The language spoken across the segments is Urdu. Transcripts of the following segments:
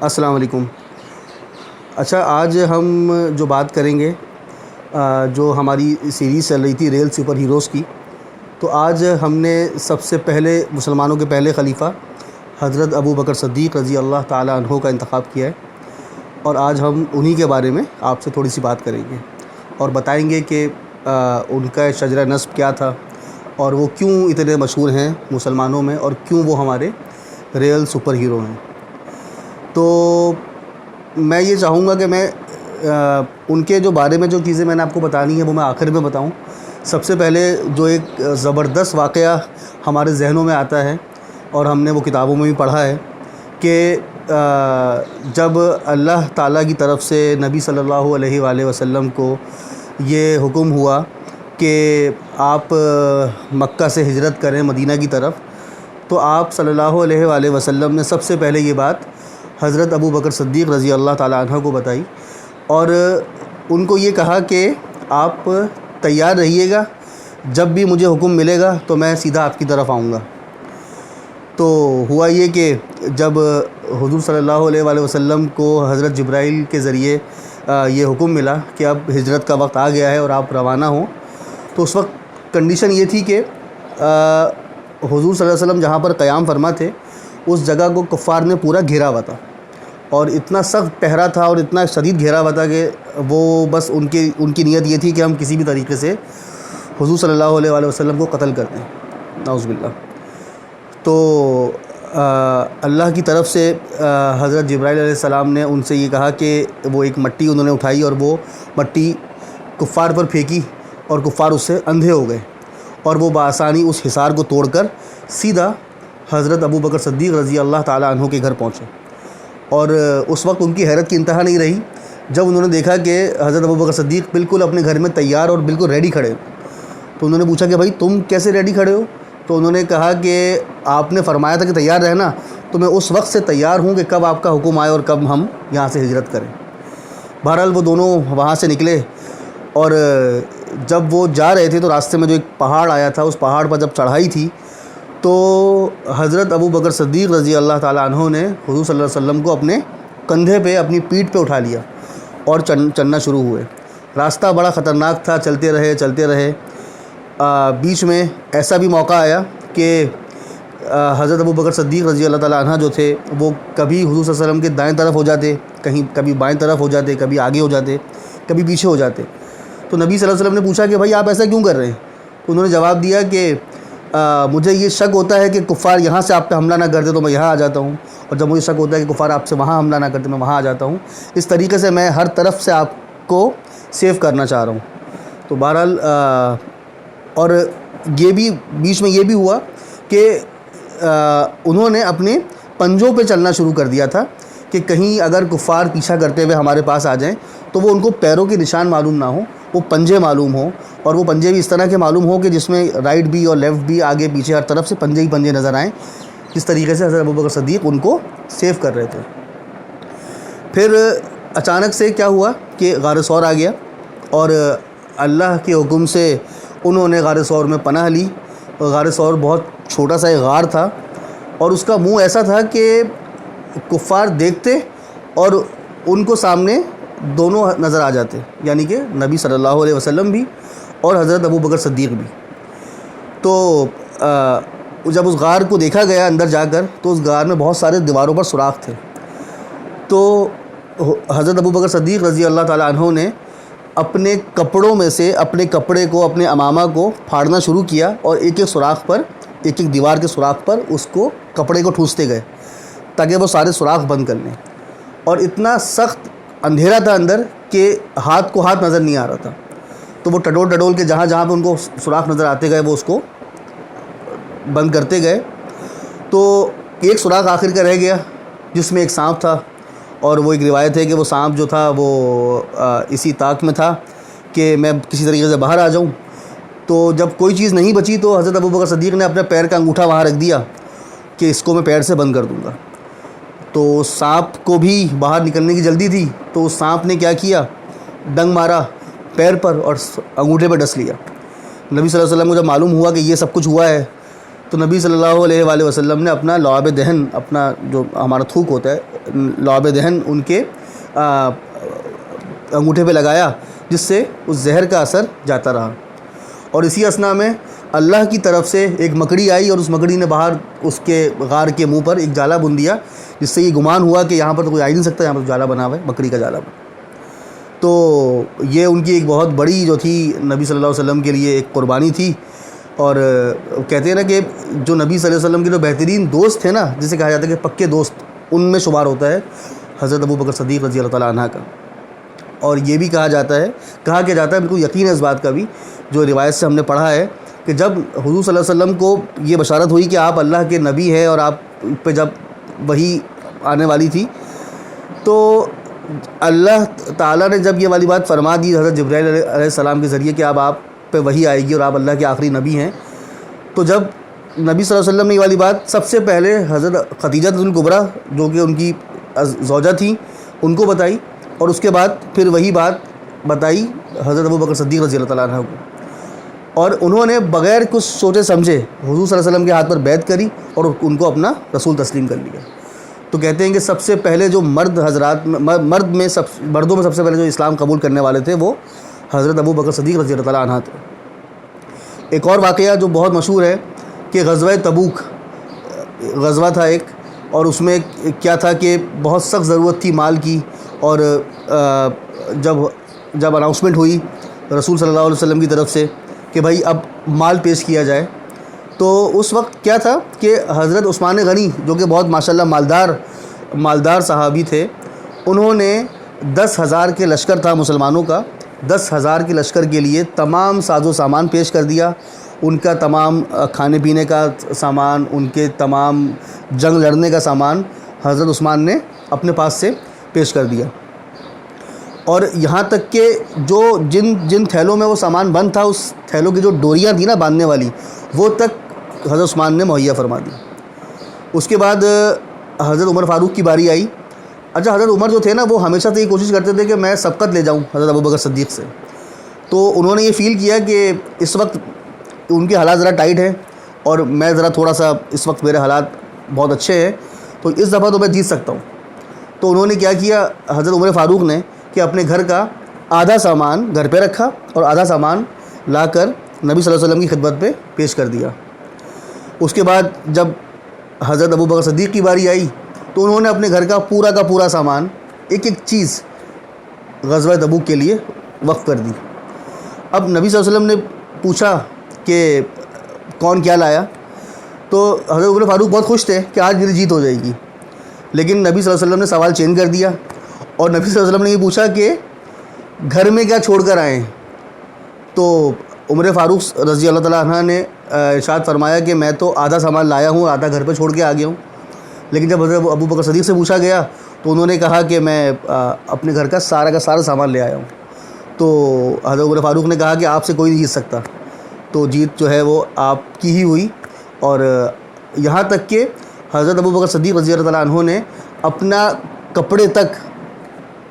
السلام علیکم۔ اچھا، آج ہم جو بات کریں گے، جو ہماری سیریز چل رہی تھی ریل سپر ہیروز کی، تو آج ہم نے سب سے پہلے مسلمانوں کے پہلے خلیفہ حضرت ابو بکر صدیق رضی اللہ تعالیٰ عنہ کا انتخاب کیا ہے، اور آج ہم انہی کے بارے میں آپ سے تھوڑی سی بات کریں گے اور بتائیں گے کہ ان کا شجرہ نسب کیا تھا اور وہ کیوں اتنے مشہور ہیں مسلمانوں میں، اور کیوں وہ ہمارے ریل سپر ہیرو ہیں۔ تو میں یہ چاہوں گا کہ میں ان کے جو بارے میں جو چیزیں میں نے آپ کو بتانی ہیں وہ میں آخر میں بتاؤں۔ سب سے پہلے جو ایک زبردست واقعہ ہمارے ذہنوں میں آتا ہے اور ہم نے وہ کتابوں میں بھی پڑھا ہے کہ جب اللہ تعالیٰ کی طرف سے نبی صلی اللہ علیہ وآلہ وسلم کو یہ حکم ہوا کہ آپ مکہ سے ہجرت کریں مدینہ کی طرف، تو آپ صلی اللہ علیہ وآلہ وسلم نے سب سے پہلے یہ بات حضرت ابو بکر صدیق رضی اللہ تعالیٰ عنہ کو بتائی، اور ان کو یہ کہا کہ آپ تیار رہیے گا، جب بھی مجھے حکم ملے گا تو میں سیدھا آپ کی طرف آؤں گا۔ تو ہوا یہ کہ جب حضور صلی اللہ علیہ وآلہ وسلم کو حضرت جبرائیل کے ذریعے یہ حکم ملا کہ اب ہجرت کا وقت آ گیا ہے اور آپ روانہ ہوں، تو اس وقت کنڈیشن یہ تھی کہ حضور صلی اللہ علیہ وسلم جہاں پر قیام فرما تھے اس جگہ کو کفار نے پورا گھیرا ہوا تھا، اور اتنا سخت پہرا تھا اور اتنا شدید گھیرا ہوا تھا کہ وہ بس ان کی نیت یہ تھی کہ ہم کسی بھی طریقے سے حضور صلی اللہ علیہ وآلہ وسلم کو قتل کر دیں، نعوذ باللہ۔ تو اللہ کی طرف سے حضرت جبرائیل علیہ السلام نے ان سے یہ کہا کہ وہ ایک مٹی انہوں نے اٹھائی اور وہ مٹی کفار پر پھینکی، اور کفار اس سے اندھے ہو گئے، اور وہ بآسانی اس حصار کو توڑ کر سیدھا حضرت ابو بکر صدیق رضی اللہ تعالیٰ عنہ کے گھر پہنچے۔ اور اس وقت ان کی حیرت کی انتہا نہیں رہی جب انہوں نے دیکھا کہ حضرت ابو بکر صدیق بالکل اپنے گھر میں تیار اور بالکل ریڈی کھڑے۔ تو انہوں نے پوچھا کہ بھائی تم کیسے ریڈی کھڑے ہو؟ تو انہوں نے کہا کہ آپ نے فرمایا تھا کہ تیار رہنا، تو میں اس وقت سے تیار ہوں کہ کب آپ کا حکم آئے اور کب ہم یہاں سے ہجرت کریں۔ بہرحال وہ دونوں وہاں سے نکلے، اور جب وہ جا رہے تھے تو راستے میں جو ایک پہاڑ آیا تھا، اس پہاڑ پر جب چڑھائی تھی تو حضرت ابو بکر صدیق رضی اللہ تعالیٰ عنہ نے حضور صلی اللہ علیہ وسلم کو اپنے کندھے پہ، اپنی پیٹھ پہ اٹھا لیا اور چلنا شروع ہوئے۔ راستہ بڑا خطرناک تھا، چلتے رہے۔ بیچ میں ایسا بھی موقع آیا کہ حضرت ابو بکر صدیق رضی اللہ تعالیٰ عنہ جو تھے وہ کبھی حضور صلی اللہ علیہ وسلم کے دائیں طرف ہو جاتے، کبھی بائیں طرف ہو جاتے، کبھی آگے ہو جاتے، کبھی پیچھے ہو جاتے۔ تو نبی صلی اللہ علیہ وسلم نے پوچھا کہ بھائی آپ ایسا کیوں کر رہے ہیں؟ تو انہوں نے جواب دیا کہ مجھے یہ شک ہوتا ہے کہ کفار یہاں سے آپ پہ حملہ نہ کرتے تو میں یہاں آ جاتا ہوں، اور جب مجھے شک ہوتا ہے کہ کفار آپ سے وہاں حملہ نہ کرتے میں وہاں آ جاتا ہوں، اس طریقے سے میں ہر طرف سے آپ کو سیو کرنا چاہ رہا ہوں۔ تو بہرحال اور یہ بھی بیچ میں یہ بھی ہوا کہ انہوں نے اپنے پنجوں پہ چلنا شروع کر دیا تھا کہ کہیں اگر کفار پیچھا کرتے ہوئے ہمارے پاس آ جائیں تو وہ ان کو پیروں کے نشان معلوم نہ ہوں، وہ پنجے معلوم ہوں، اور وہ پنجے بھی اس طرح کے معلوم ہوں کہ جس میں رائٹ بھی اور لیفٹ بھی، آگے پیچھے ہر طرف سے پنجے ہی پنجے نظر آئیں، جس طریقے سے حضرت ابو بکر صدیق ان کو سیو کر رہے تھے۔ پھر اچانک سے کیا ہوا کہ غار ثور آ گیا، اور اللہ کے حکم سے انہوں نے غار ثور میں پناہ لی۔ غار ثور بہت چھوٹا سا ایک غار تھا، اور اس کا منہ ایسا تھا کہ کفار دیکھتے اور ان کو سامنے دونوں نظر آ جاتے، یعنی کہ نبی صلی اللہ علیہ وسلم بھی اور حضرت ابو بکر صدیق بھی۔ تو جب اس غار کو دیکھا گیا اندر جا کر تو اس غار میں بہت سارے دیواروں پر سوراخ تھے۔ تو حضرت ابو بکر صدیق رضی اللہ تعالیٰ عنہ نے اپنے کپڑوں میں سے اپنے کپڑے کو، اپنے عمامہ کو پھاڑنا شروع کیا، اور ایک ایک سوراخ پر، ایک ایک دیوار کے سوراخ پر اس کو کپڑے کو ٹھوستے گئے تاکہ وہ سارے سوراخ بند کر لیں۔ اور اتنا سخت اندھیرا تھا اندر کہ ہاتھ کو ہاتھ نظر نہیں آ رہا تھا، تو وہ ٹڈول کے جہاں جہاں پہ ان کو سوراخ نظر آتے گئے وہ اس کو بند کرتے گئے۔ تو ایک سوراخ آخر کا رہ گیا جس میں ایک سانپ تھا، اور وہ ایک روایت ہے کہ وہ سانپ جو تھا وہ اسی طاق میں تھا کہ میں کسی طریقے سے باہر آ جاؤں۔ تو جب کوئی چیز نہیں بچی تو حضرت ابو بکر صدیق نے اپنے پیر کا انگوٹھا وہاں رکھ دیا کہ اس کو میں پیر سے بند کر دوں گا۔ تو سانپ کو بھی باہر نکلنے کی جلدی تھی، تو اس سانپ نے کیا کیا، ڈنگ مارا پیر پر اور انگوٹھے پہ ڈس لیا۔ نبی صلی اللہ علیہ وسلم کو جب معلوم ہوا کہ یہ سب کچھ ہوا ہے تو نبی صلی اللہ علیہ وآلہ وسلم نے اپنا لعاب دہن، اپنا جو ہمارا تھوک ہوتا ہے، لعاب دہن ان کے انگوٹھے پہ لگایا، جس سے اس زہر کا اثر جاتا رہا۔ اور اسی اثناء میں اللہ کی طرف سے ایک مکڑی آئی، اور اس مکڑی نے باہر اس کے غار کے منہ پر ایک جالا بن دیا، جس سے یہ گمان ہوا کہ یہاں پر تو کوئی آ ہی نہیں سکتا، یہاں پر جالا بنا ہوا ہے، مکڑی کا جالا بنا۔ تو یہ ان کی ایک بہت بڑی جو تھی نبی صلی اللہ علیہ وسلم کے لیے ایک قربانی تھی۔ اور کہتے ہیں نا کہ جو نبی صلی اللہ علیہ وسلم کے جو بہترین دوست تھے نا، جسے کہا جاتا ہے کہ پکے دوست، ان میں شمار ہوتا ہے حضرت ابوبکر صدیق رضی اللہ تعالیٰ عنہ کا۔ اور یہ بھی کہا کیا جاتا ہے، بالکل یقین ہے اس بات کا بھی، جو روایت سے ہم نے پڑھا ہے، کہ جب حضور صلی اللہ علیہ وسلم کو یہ بشارت ہوئی کہ آپ اللہ کے نبی ہیں اور آپ پہ جب وحی آنے والی تھی، تو اللہ تعالیٰ نے جب یہ والی بات فرما دی حضرت جبرائیل علیہ السلام کے ذریعے کہ اب آپ پہ وحی آئے گی اور آپ اللہ کے آخری نبی ہیں، تو جب نبی صلی اللہ علیہ وسلم نے یہ والی بات سب سے پہلے حضرت خدیجہ الکبریٰ، جو کہ ان کی زوجہ تھیں، ان کو بتائی، اور اس کے بعد پھر وہی بات بتائی حضرت ابوبکر صدیق رضی اللہ تعالیٰ عنہ کو، اور انہوں نے بغیر کچھ سوچے سمجھے حضور صلی اللہ علیہ وسلم کے ہاتھ پر بیعت کری اور ان کو اپنا رسول تسلیم کر لیا۔ تو کہتے ہیں کہ سب سے پہلے جو مردوں میں سب سے پہلے جو اسلام قبول کرنے والے تھے وہ حضرت ابوبکر صدیق رضی اللہ تعالیٰ عنہ تھے۔ ایک اور واقعہ جو بہت مشہور ہے کہ غزوہ تبوک غزوہ تھا ایک، اور اس میں کیا تھا کہ بہت سخت ضرورت تھی مال کی، اور جب اناؤنسمنٹ ہوئی رسول صلی اللہ علیہ وسلم کی طرف سے کہ بھائی اب مال پیش کیا جائے، تو اس وقت کیا تھا کہ حضرت عثمان غنی، جو کہ بہت ماشاءاللہ مالدار صحابی تھے، انہوں نے 10,000 کے لشکر تھا مسلمانوں کا، 10,000 کے لشکر کے لیے تمام ساز و سامان پیش کر دیا، ان کا تمام کھانے پینے کا سامان، ان کے تمام جنگ لڑنے کا سامان حضرت عثمان نے اپنے پاس سے پیش کر دیا۔ اور یہاں تک کہ جو جن تھیلوں میں وہ سامان بند تھا، اس تھیلوں کی جو ڈوریاں تھیں نا باندھنے والی، وہ تک حضرت عثمان نے مہیا فرما دی۔ اس کے بعد حضرت عمر فاروق کی باری آئی۔ اچھا، حضرت عمر جو تھے نا، وہ ہمیشہ سے یہ کوشش کرتے تھے کہ میں سبقت لے جاؤں حضرت ابوبکر صدیق سے، تو انہوں نے یہ فیل کیا کہ اس وقت ان کے حالات ذرا ٹائٹ ہیں اور میں ذرا تھوڑا سا اس وقت میرے حالات بہت اچھے ہیں، تو اس دفعہ تو میں جیت سکتا ہوں۔ تو انہوں نے کیا کیا، حضرت عمر فاروق نے، کہ اپنے گھر کا آدھا سامان گھر پہ رکھا اور آدھا سامان لا کر نبی صلی اللہ علیہ وسلم کی خدمت پہ پیش کر دیا۔ اس کے بعد جب حضرت ابوبکر صدیق کی باری آئی تو انہوں نے اپنے گھر کا پورا سامان، ایک چیز غزوہ تبوک کے لیے وقف کر دی۔ اب نبی صلی اللہ علیہ وسلم نے پوچھا کہ کون کیا لایا، تو حضرت عمر فاروق بہت خوش تھے کہ آج میری جیت ہو جائے گی، لیکن نبی صلی اللہ علیہ وسلم نے سوال چینج کر دیا، اور نبی صلی اللہ علیہ وسلم نے یہ پوچھا کہ گھر میں کیا چھوڑ کر آئے ہیں؟ تو عمر فاروق رضی اللہ تعالیٰ عنہ نے ارشاد فرمایا کہ میں تو آدھا سامان لایا ہوں، آدھا گھر پہ چھوڑ کے آ گیا ہوں۔ لیکن جب حضرت ابوبکر صدیق سے پوچھا گیا تو انہوں نے کہا کہ میں اپنے گھر کا سارا سامان لے آیا ہوں۔ تو حضرت عمر فاروق نے کہا کہ آپ سے کوئی نہیں جیت سکتا، تو جیت جو ہے وہ آپ کی ہی ہوئی۔ اور یہاں تک کہ حضرت ابوبکر صدیق رضی اللہ تعالیٰ عنہ نے اپنا کپڑے تک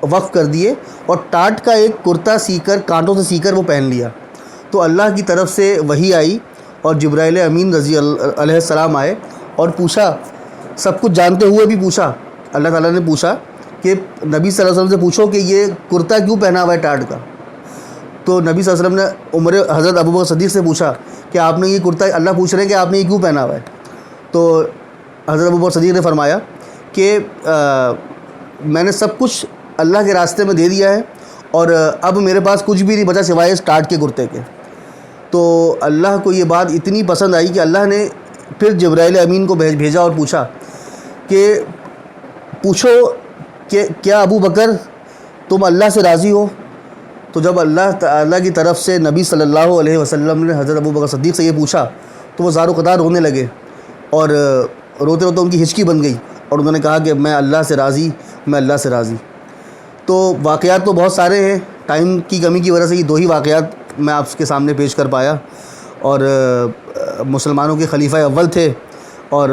وقف کر دیے اور ٹاٹ کا ایک کرتا سی کر، کانٹوں سے سی کر وہ پہن لیا۔ تو اللہ کی طرف سے وحی آئی اور جبرائیل امین رضی اللہ علیہ السلام آئے اور پوچھا، سب کچھ جانتے ہوئے بھی پوچھا، اللہ تعالیٰ نے پوچھا کہ نبی صلی اللہ علیہ وسلم سے پوچھو کہ یہ کرتا کیوں پہنا ہوا ہے ٹاٹ کا۔ تو نبی صلی اللہ علیہ وسلم نے حضرت ابوبکر صدیق سے پوچھا کہ آپ نے یہ کرتا، اللہ پوچھ رہے ہیں کہ آپ نے یہ کیوں پہنا ہوا ہے؟ تو حضرت ابوبکر صدیق نے فرمایا کہ میں نے سب کچھ اللہ کے راستے میں دے دیا ہے، اور اب میرے پاس کچھ بھی نہیں بچا سوائے اس ٹاٹ کے کرتے کے۔ تو اللہ کو یہ بات اتنی پسند آئی کہ اللہ نے پھر جبرائیل امین کو بھیجا اور پوچھا کہ پوچھو کہ کیا ابو بکر تم اللہ سے راضی ہو؟ تو جب اللہ تعالیٰ کی طرف سے نبی صلی اللہ علیہ وسلم نے حضرت ابوبکر صدیق سے یہ پوچھا تو وہ زار و قطار رونے لگے، اور روتے روتے ان کی ہچکی بن گئی، اور انہوں نے کہا کہ میں اللہ سے راضی، میں اللہ سے راضی۔ تو واقعات تو بہت سارے ہیں، ٹائم کی کمی کی وجہ سے یہ دو ہی واقعات میں آپ کے سامنے پیش کر پایا، اور مسلمانوں کے خلیفہ اول تھے، اور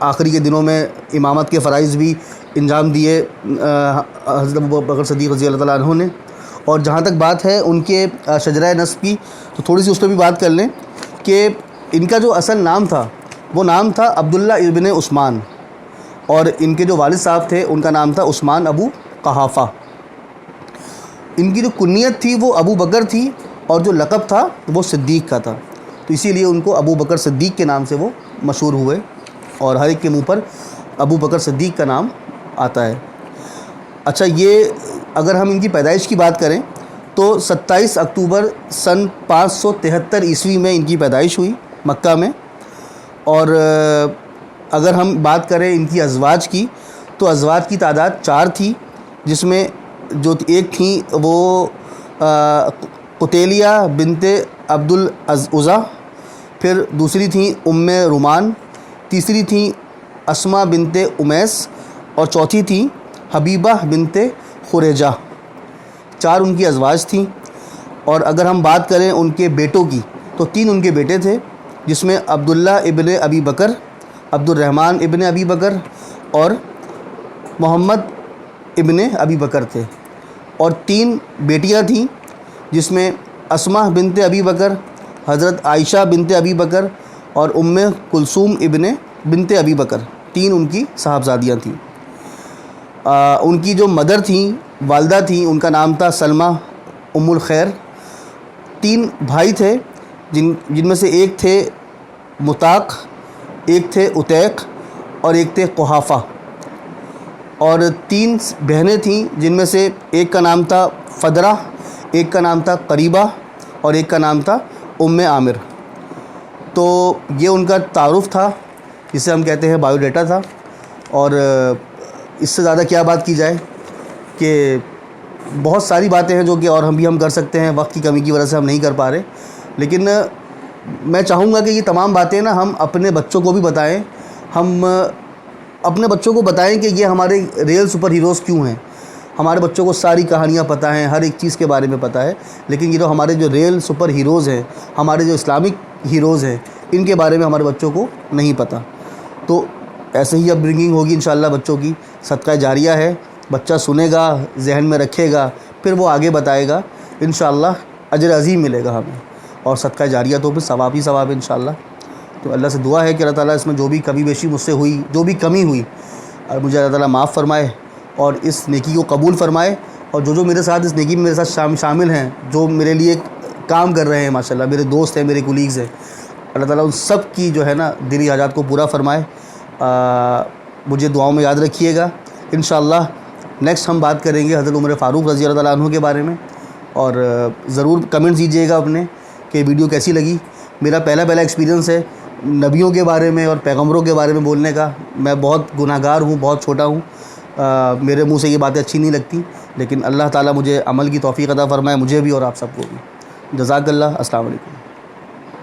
آخری کے دنوں میں امامت کے فرائض بھی انجام دیے حضرت ابوبکر صدیق رضی اللہ تعالیٰ عنہ نے۔ اور جہاں تک بات ہے ان کے شجرہ نسب کی، تو تھوڑی سی اس پہ بھی بات کر لیں کہ ان کا جو اصل نام تھا وہ نام تھا عبداللہ ابن عثمان، اور ان کے جو والد صاحب تھے ان کا نام تھا عثمان ابو قحافہ۔ ان کی جو کنیت تھی وہ ابو بکر تھی، اور جو لقب تھا وہ صدیق کا تھا، تو اسی لیے ان کو ابو بکر صدیق کے نام سے وہ مشہور ہوئے، اور ہر ایک کے منہ پر ابو بکر صدیق کا نام آتا ہے۔ اچھا، یہ اگر ہم ان کی پیدائش کی بات کریں تو 27 اکتوبر سن 573 عیسوی میں ان کی پیدائش ہوئی مکہ میں۔ اور اگر ہم بات کریں ان کی ازواج کی تو ازواج کی تعداد 4 تھی، جس میں جو ایک تھیں وہ قتیلیہ بنت عبد العزیٰ، پھر دوسری تھیں ام رومان، تیسری تھیں اسما بنت امیس، اور چوتھی تھیں حبیبہ بنت خریجہ۔ 4 ان کی ازواج تھیں۔ اور اگر ہم بات کریں ان کے بیٹوں کی تو 3 ان کے بیٹے تھے، جس میں عبداللہ ابن ابی بکر، عبد الرحمن ابن ابی بکر اور محمد ابن ابی بکر تھے، اور 3 بیٹیاں تھیں، جس میں اسما بنت ابی بکر، حضرت عائشہ بنت ابی بکر اور ام کلثوم بنت ابی بکر، 3 ان کی صاحبزادیاں تھیں۔ ان کی جو مدر تھیں، والدہ تھیں، ان کا نام تھا سلمہ ام الخیر۔ 3 بھائی تھے، جن میں سے ایک تھے مطاق، ایک تھے اتیق اور ایک تھے قحافہ، اور 3 بہنیں تھیں، جن میں سے ایک کا نام تھا فدرہ، ایک کا نام تھا قریبہ اور ایک کا نام تھا ام عامر۔ تو یہ ان کا تعارف تھا، جسے ہم کہتے ہیں بایو ڈیٹا تھا۔ اور اس سے زیادہ کیا بات کی جائے کہ بہت ساری باتیں ہیں جو کہ اور ہم کر سکتے ہیں، وقت کی کمی کی وجہ سے ہم نہیں کر پا رہے، لیکن میں چاہوں گا کہ یہ تمام باتیں نا ہم اپنے بچوں کو بھی بتائیں، ہم اپنے بچوں کو بتائیں کہ یہ ہمارے ریئل سپر ہیروز کیوں ہیں۔ ہمارے بچوں کو ساری کہانیاں پتہ ہیں، ہر ایک چیز کے بارے میں پتہ ہے، لیکن یہ جو ہمارے جو ریئل سپر ہیروز ہیں، ہمارے جو اسلامک ہیروز ہیں، ان کے بارے میں ہمارے بچوں کو نہیں پتہ۔ تو ایسے ہی اپ برنگنگ ہوگی انشاءاللہ بچوں کی، صدقہ جاریہ ہے، بچہ سنے گا، ذہن میں رکھے گا، پھر وہ آگے بتائے گا، انشاءاللہ اجر عظیم ملے گا ہمیں، اور صدقہ جاریہ تو پھر ثواب ہی ثواب انشاءاللہ۔ تو اللہ سے دعا ہے کہ اللہ تعالیٰ اس میں جو بھی کمی بیشی مجھ سے ہوئی، جو بھی کمی ہوئی، مجھے اللہ تعالیٰ معاف فرمائے اور اس نیکی کو قبول فرمائے، اور جو میرے ساتھ اس نیکی میں میرے ساتھ شامل ہیں، جو میرے لیے کام کر رہے ہیں، ماشاءاللہ میرے دوست ہیں، میرے کولیگز ہیں، اللہ تعالیٰ ان سب کی جو ہے نا دلی حاجات کو پورا فرمائے۔ مجھے دعاؤں میں یاد رکھیے گا۔ انشاءاللہ نیکسٹ ہم بات کریں گے حضرت عمر فاروق رضی اللہ تعالیٰ عنہ کے بارے میں، اور ضرور کمنٹس دیجیے گا اپنے کہ ویڈیو کیسی لگی۔ میرا پہلا ایکسپیرینس ہے نبیوں کے بارے میں اور پیغمبروں کے بارے میں بولنے کا۔ میں بہت گناہ گار ہوں، بہت چھوٹا ہوں، میرے منہ سے یہ باتیں اچھی نہیں لگتی، لیکن اللہ تعالیٰ مجھے عمل کی توفیق عطا فرمائے، مجھے بھی اور آپ سب کو بھی۔ جزاک اللہ۔ السلام علیکم۔